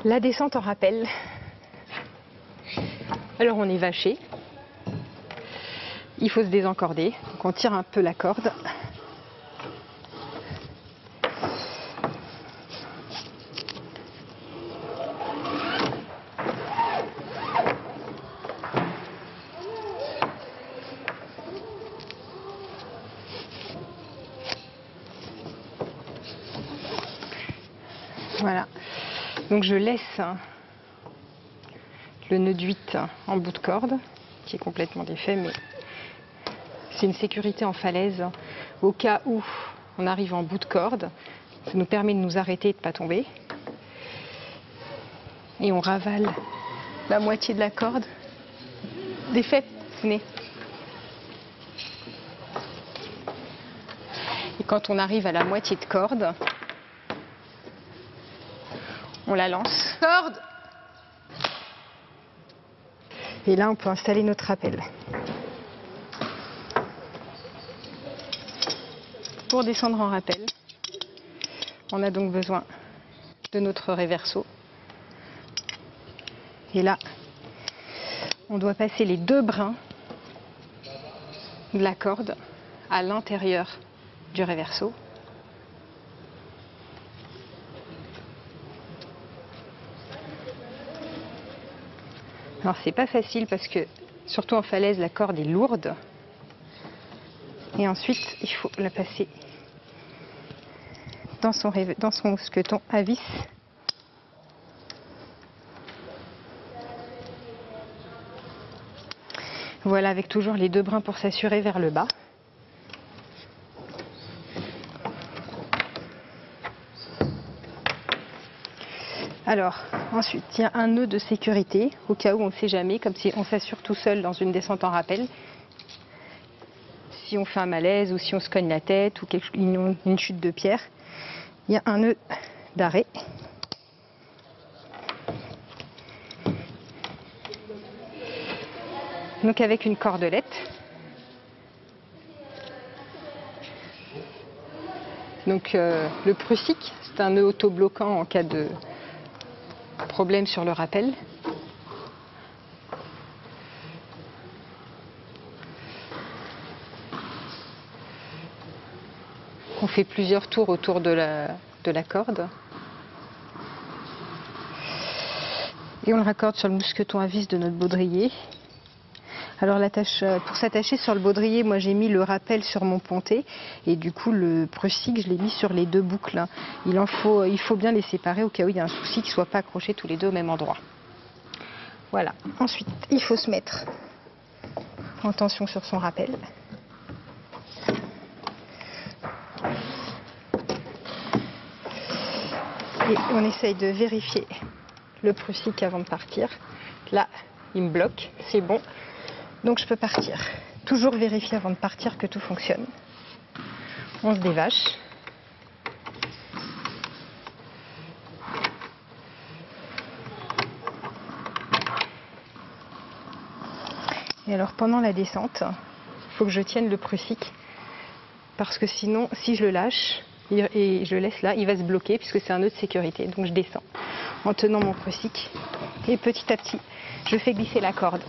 La descente en rappel. Alors on est vaché. Il faut se désencorder. Donc on tire un peu la corde. Voilà. Donc je laisse le nœud de 8 en bout de corde, qui est complètement défait, mais c'est une sécurité en falaise au cas où on arrive en bout de corde. Ça nous permet de nous arrêter et de ne pas tomber. Et on ravale la moitié de la corde. Défaite, venez. Et quand on arrive à la moitié de corde, on la lance. Corde! Et là, on peut installer notre rappel. Pour descendre en rappel, on a donc besoin de notre réverso. Et là, on doit passer les 2 brins de la corde à l'intérieur du réverso. Alors c'est pas facile parce que, surtout en falaise, la corde est lourde. Et ensuite, il faut la passer dans son mousqueton à vis. Voilà, avec toujours les 2 brins pour s'assurer vers le bas. Alors, ensuite, il y a un nœud de sécurité, au cas où on ne sait jamais, comme si on s'assure tout seul dans une descente en rappel. Si on fait un malaise ou si on se cogne la tête ou une chute de pierre, il y a un nœud d'arrêt. Donc avec une cordelette. Donc le prussique, c'est un nœud autobloquant en cas de problème sur le rappel. On fait plusieurs tours autour de la corde. Et on le raccorde sur le mousqueton à vis de notre baudrier. Alors pour s'attacher sur le baudrier, moi j'ai mis le rappel sur mon pontet et du coup le prussique je l'ai mis sur les 2 boucles. Il faut bien les séparer au cas où il y a un souci qu'ils ne soient pas accrochés tous les 2 au même endroit. Voilà. Ensuite, il faut se mettre en tension sur son rappel. Et on essaye de vérifier le prussique avant de partir. Là, il me bloque, c'est bon. Donc je peux partir. Toujours vérifier avant de partir que tout fonctionne. On se dévache. Et alors pendant la descente, il faut que je tienne le prussique. Parce que sinon, si je le lâche et je le laisse là, il va se bloquer puisque c'est un nœud de sécurité. Donc je descends en tenant mon prussique. Et petit à petit, je fais glisser la corde.